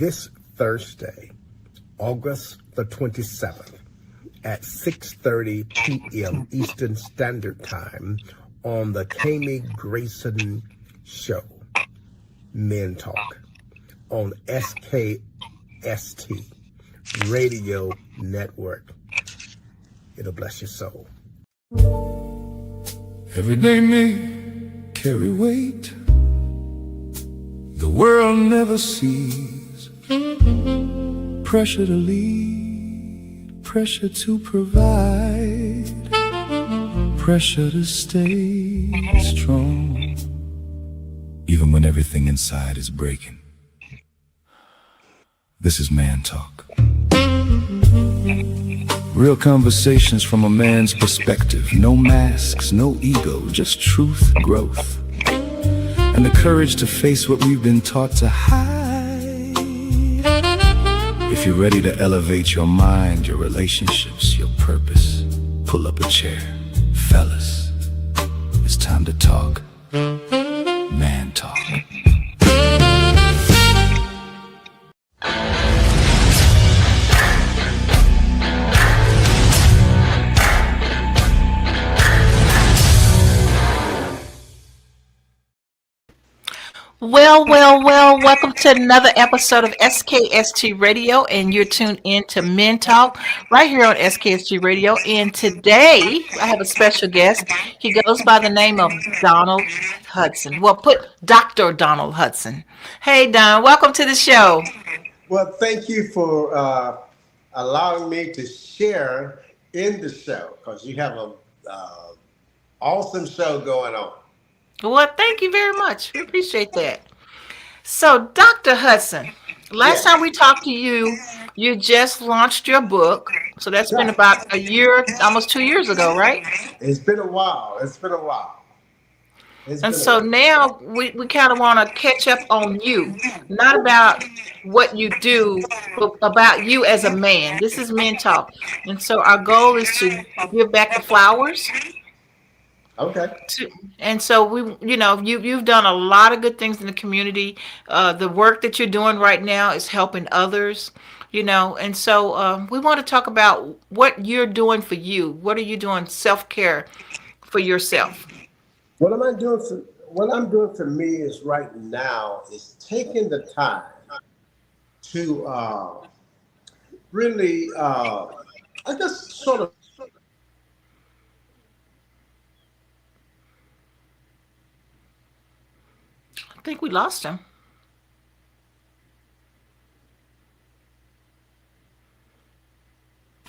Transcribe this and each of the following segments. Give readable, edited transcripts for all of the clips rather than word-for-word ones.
this Thursday, August the 27th at 6:30 p.m. Eastern Standard Time on the Kami Grayson Show, Men Talk, on SKST Radio Network. It'll bless your soul. Everyday may carry weight the world never sees. Pressure to lead, pressure to provide, pressure to stay strong, even when everything inside is breaking. This is Man Talk. Real conversations from a man's perspective. No masks, no ego, just truth, growth, and the courage to face what we've been taught to hide. If you're ready to elevate your mind, your relationships, your purpose, pull up a chair. Fellas, it's time to talk. Man Talk. Well, welcome to another episode of SKST Radio, and you're tuned in to Men Talk right here on SKST Radio. And today I have a special guest. He goes by the name of Donald Hudson. Well, put Dr. Donald Hudson. Hey, Don, welcome to the show. Well, thank you for allowing me to share in the show, because you have an awesome show going on. Well, thank you very much. We appreciate that. So, Dr. Hudson, last time we talked to you, you just launched your book. So that's been about a year, almost 2 years ago, right? It's been a while. And so now we kind of want to catch up on you, not about what you do, but about you as a man. This is Men Talk. And so our goal is to give back the flowers. Okay. And so you've done a lot of good things in the community. The work that you're doing right now is helping others, and so we want to talk about what you're doing for you. What are you doing self-care for yourself? What I'm doing for me is right now is taking the time to really, I guess, sort of. I think we lost him.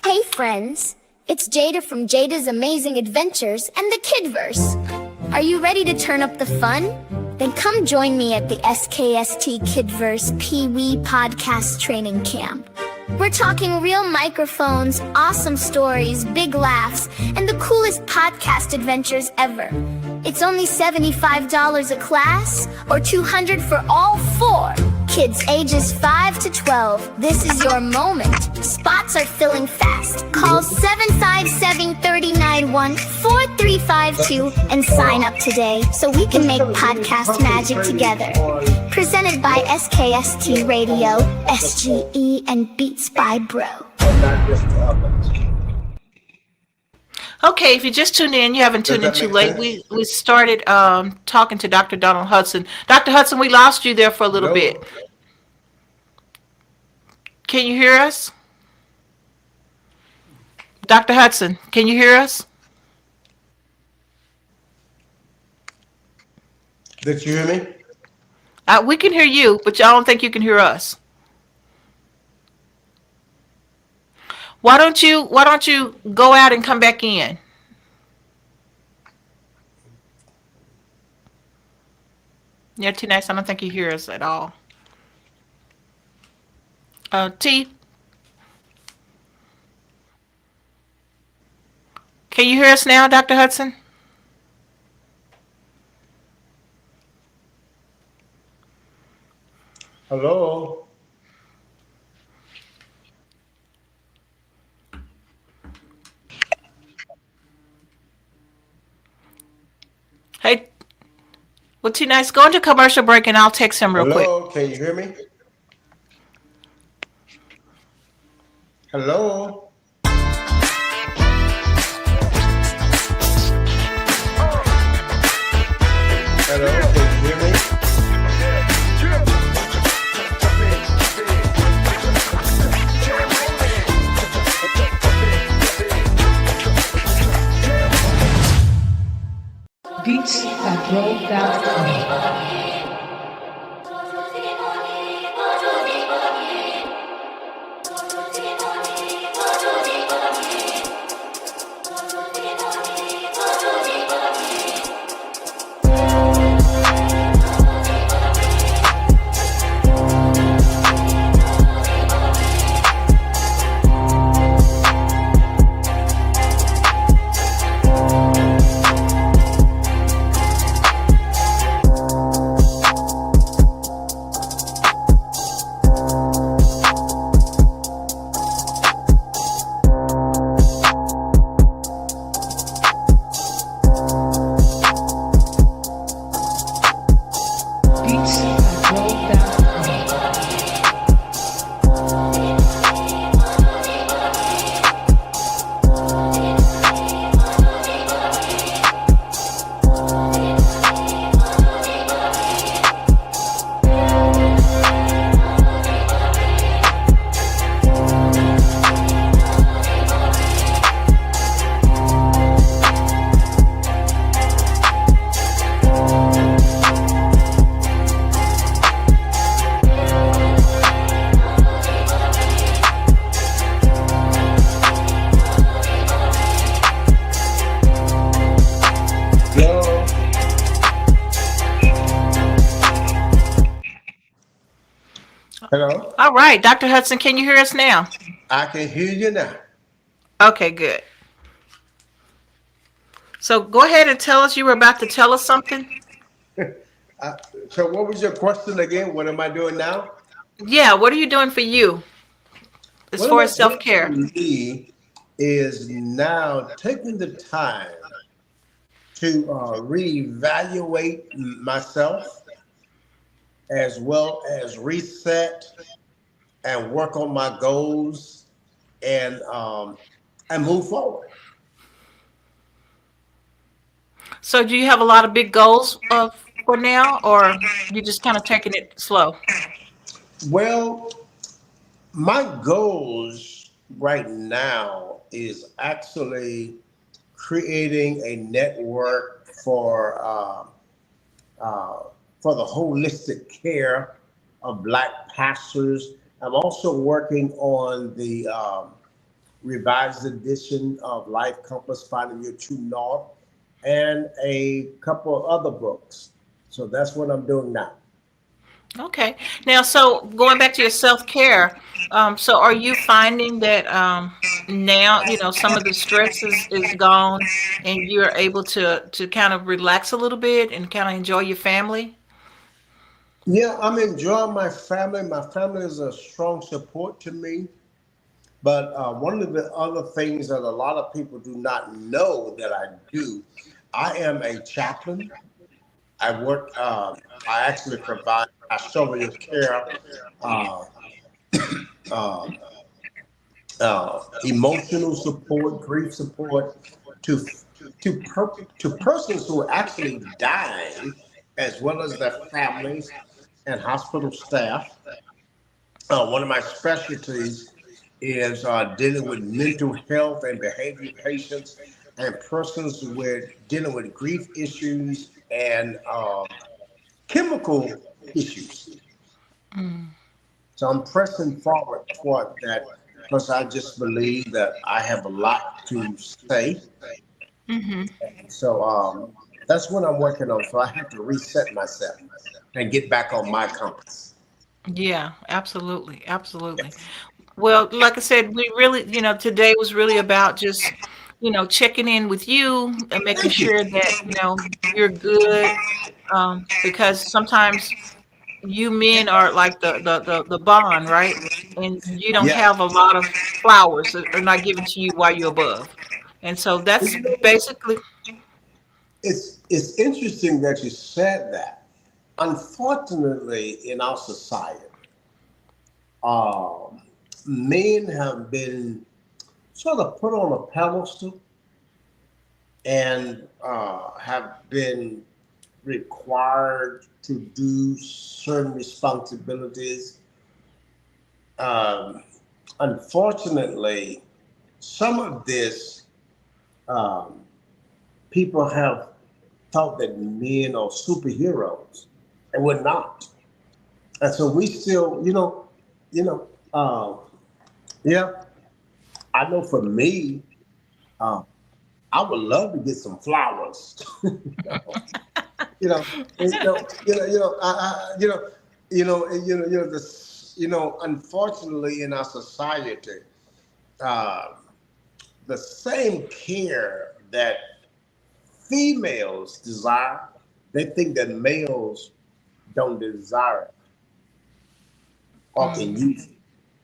Hey friends, it's Jada from Jada's Amazing Adventures and the Kidverse. Are you ready to turn up the fun? Then come join me at the SKST Kidverse Pee-wee Podcast Training Camp. We're talking real microphones, awesome stories, big laughs, and the coolest podcast adventures ever. It's only $75 a class, or $200 for all 4. Kids ages 5 to 12, this is your moment. Spots are filling fast. Call 757-391-4352 and sign up today so we can make podcast magic together. Presented by SKST Radio, SGE, and Beats by Bro. Okay, if you just tuned in, you haven't tuned in too late. We started talking to Dr. Donald Hudson. Dr. Hudson, we lost you there for a little bit. Can you hear us? Dr. Hudson, can you hear us? Did you hear me? We can hear you, but I don't think you can hear us. Why don't you go out and come back in? Yeah, T-Nice, I don't think you hear us at all. T, can you hear us now, Dr. Hudson? Hello? Hey, well, T-Nice, go into commercial break and I'll text him real quick. Hello, can you hear me? Hello? Hello, can you hear me? Beats@roll.com. Hello? All right, Dr. Hudson, can you hear us now? I can hear you now. Okay, good. So go ahead and tell us, you were about to tell us something. So what was your question again? What am I doing now? Yeah, what are you doing for you as What far am as I doing self-care? for me is now taking the time to reevaluate myself as well as reset and work on my goals and move forward. So do you have a lot of big goals for now, or you just kind of taking it slow? Well, my goals right now is actually creating a network for the holistic care of Black pastors. I'm also working on the revised edition of Life Compass, Finding Your True North, and a couple of other books. So that's what I'm doing now. Okay. Now, so going back to your self-care, so are you finding that now, some of the stress is gone and you're able to kind of relax a little bit and kind of enjoy your family? Yeah, I'm enjoying my family. My family is a strong support to me. But one of the other things that a lot of people do not know that I do, I am a chaplain. I actually provide pastoral care, uh, uh, emotional support, grief support to to persons who are actually dying, as well as their families and hospital staff. One of my specialties is dealing with mental health and behavior patients and persons with dealing with grief issues and chemical issues. So I'm pressing forward toward that because I just believe that I have a lot to say. Hmm. So that's what I'm working on. So I have to reset myself and get back on my compass. Yeah, absolutely. Absolutely. Well, like I said, we really, today was really about just, checking in with you and making Thank you. sure that, you're good. Because sometimes you men are like the bond, right? And you don't Yeah. have a lot of flowers that are not given to you while you're above. And so that's You know, basically, it's interesting that you said that. Unfortunately, in our society, um, men have been sort of put on a pedestal and have been required to do certain responsibilities. Unfortunately, some of this, people have thought that men are superheroes, and we're not. And so we still, yeah, I know for me, I would love to get some flowers. Unfortunately, in our society, the same care that females desire, they think that males don't desire it or can use it,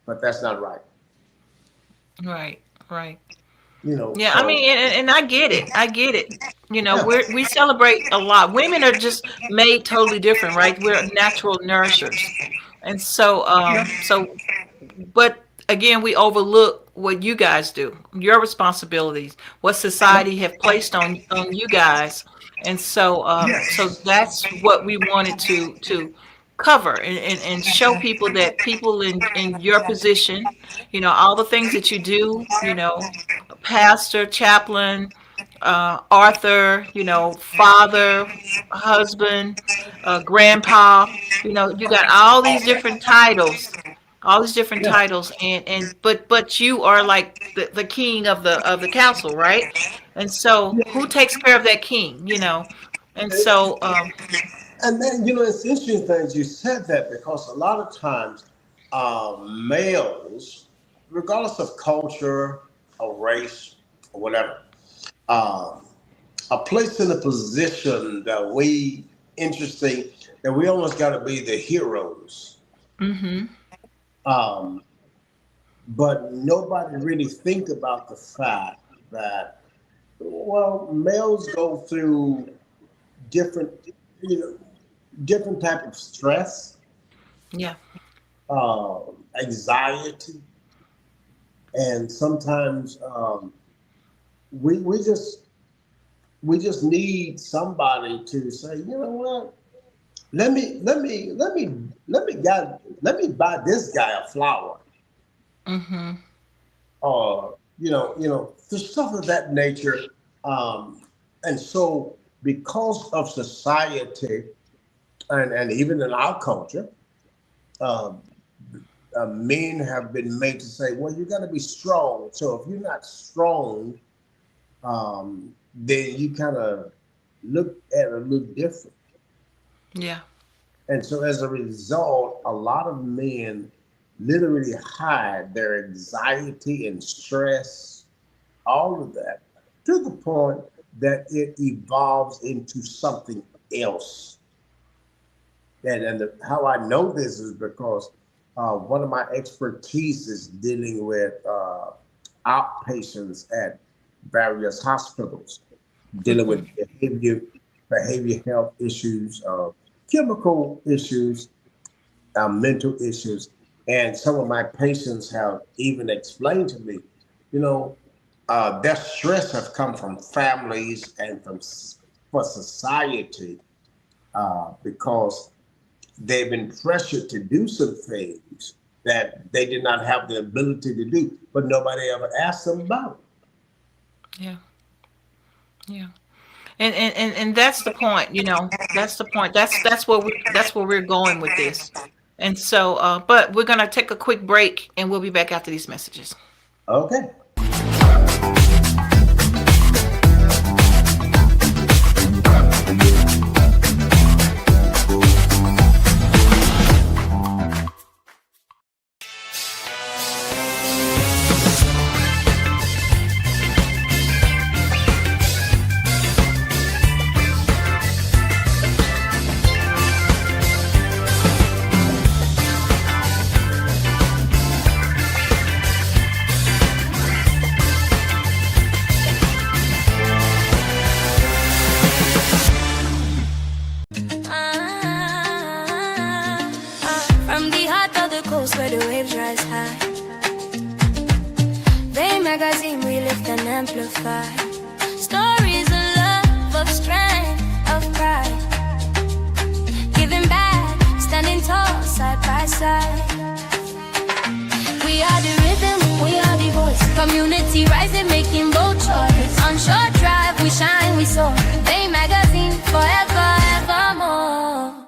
but that's not right. Right. Yeah, I mean, and I get it. We celebrate a lot. Women are just made totally different, right? We're natural nourishers. And so, but again, we overlook what you guys do, your responsibilities, what society have placed on you guys. And so, so that's what we wanted to cover and show people that people in your position, all the things that you do, pastor, chaplain, author, father, husband, grandpa, you got all these different titles, but you are like the king of the castle, right? And so who takes care of that king, And so, and then, it's interesting that you said that, because a lot of times males, regardless of culture or race or whatever, are placed in a position that we almost got to be the heroes. mm-hmm. But nobody really think about the fact that, males go through different type of stress, anxiety, and sometimes we just need somebody to say, what, let me buy this guy a flower, Mm-hmm. or the stuff of that nature, and so because of society and even in our culture, men have been made to say, well, you got to be strong. So if you're not strong, then you kind of look at it a little different. Yeah. And so as a result, a lot of men literally hide their anxiety and stress, all of that, to the point that it evolves into something else. And how I know this is because one of my expertise is dealing with outpatients at various hospitals, dealing with behavior health issues, chemical issues, mental issues. And some of my patients have even explained to me, their stress have come from families and for society, because they've been pressured to do some things that they did not have the ability to do, but nobody ever asked them about it. Yeah. And that's the point, that's the point. That's where we're going with this. And so, but we're going to take a quick break and we'll be back after these messages. Okay. amplified. Stories of love, of strength, of pride. Giving back, standing tall, side by side. We are the rhythm, we are the voice. Community rising, making bold choice. On short drive, we shine, we soar. Bay magazine, forever, evermore.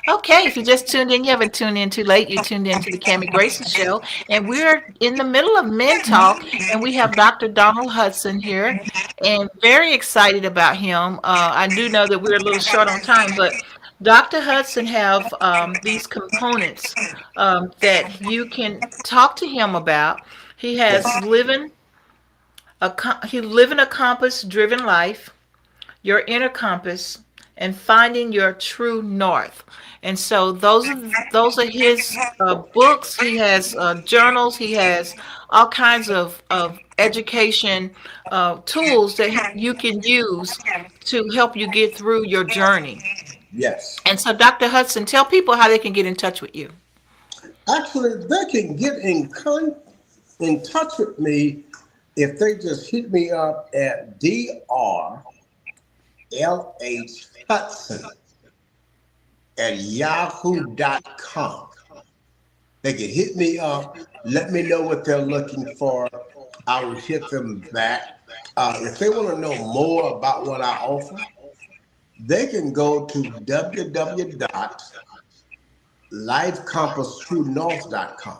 Okay, if you just tuned in, you haven't tuned in too late. You tuned in to the Kami Grayson Show, and we're in the middle of Men Talk, and we have Dr. Donald Hudson here, and very excited about him. I do know that we're a little short on time, but Dr. Hudson have these components that you can talk to him about. He has living a compass-driven life, your inner compass, and finding your true north. And so those are his books. He has journals. He has all kinds of education tools that you can use to help you get through your journey. Yes. And so, Dr. Hudson, tell people how they can get in touch with you. Actually, they can get in touch with me if they just hit me up at drlhhudson@yahoo.com. They can hit me up, let me know what they're looking for. I will hit them back. If they want to know more about what I offer, they can go to www.lifecompasstruenorth.com.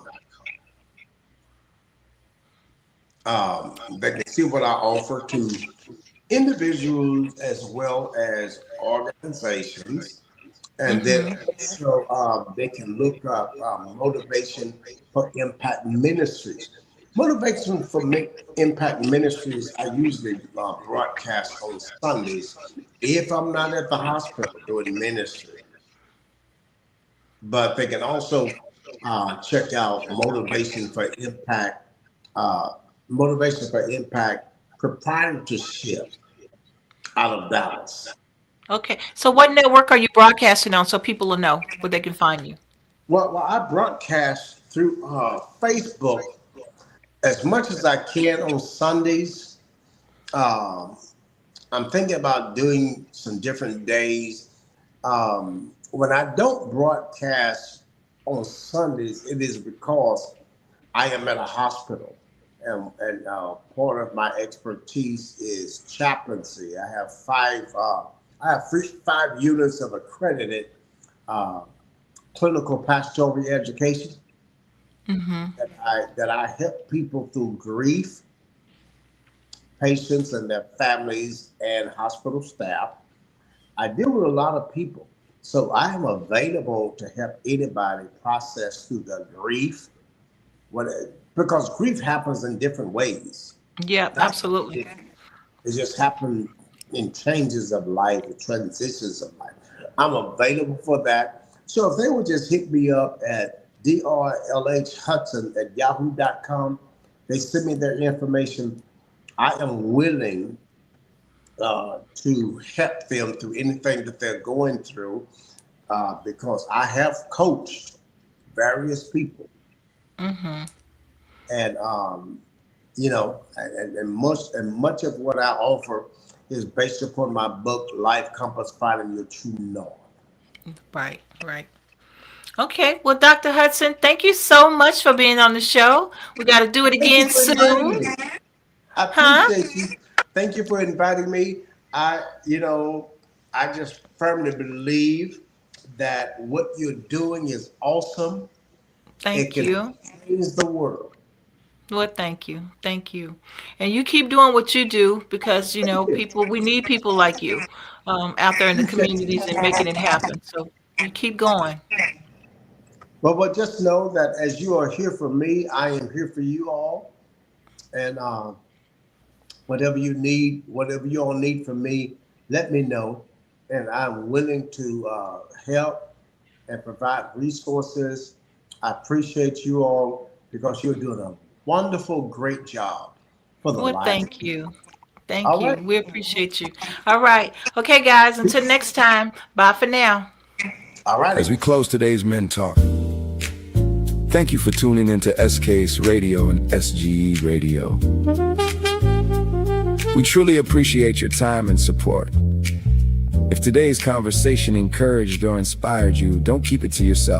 They can see what I offer to individuals as well as organizations. And then also they can look up Motivation for Impact Ministries. Motivation for Impact Ministries, I usually broadcast on Sundays if I'm not at the hospital doing ministry. But they can also check out Motivation for Impact Proprietorship out of Dallas. Okay. So what network are you broadcasting on so people will know where they can find you? Well, I broadcast through Facebook as much as I can on Sundays. I'm thinking about doing some different days. When I don't broadcast on Sundays, it is because I am at a hospital. And part of my expertise is chaplaincy. I have five units of accredited clinical pastoral education that I help people through grief, patients and their families, and hospital staff. I deal with a lot of people, so I am available to help anybody process through the grief. Because grief happens in different ways. Yeah, absolutely. It just happens in changes of life, transitions of life. I'm available for that. So if they would just hit me up at drlhhudson@yahoo.com, they send me their information. I am willing to help them through anything that they're going through because I have coached various people. And much of what I offer is based upon my book, Life Compass: Finding Your True North. Right. Okay. Well, Dr. Hudson, thank you so much for being on the show. We got to do it again soon. I appreciate you. Thank you for inviting me. I just firmly believe that what you're doing is awesome. Thank you. Change the world. Well, thank you. And you keep doing what you do because, we need people like you out there in the communities and making it happen. So you keep going. But just know that as you are here for me, I am here for you all. And whatever you all need from me, let me know. And I'm willing to help and provide resources. I appreciate you all because you're doing a wonderful, great job for the life. Thank you. Thank All you. right. We appreciate you. All right. Okay, guys, until next time. Bye for now. All right. As we close today's Men Talk, thank you for tuning into SKST Radio and SGE Radio. We truly appreciate your time and support. If today's conversation encouraged or inspired you, don't keep it to yourself.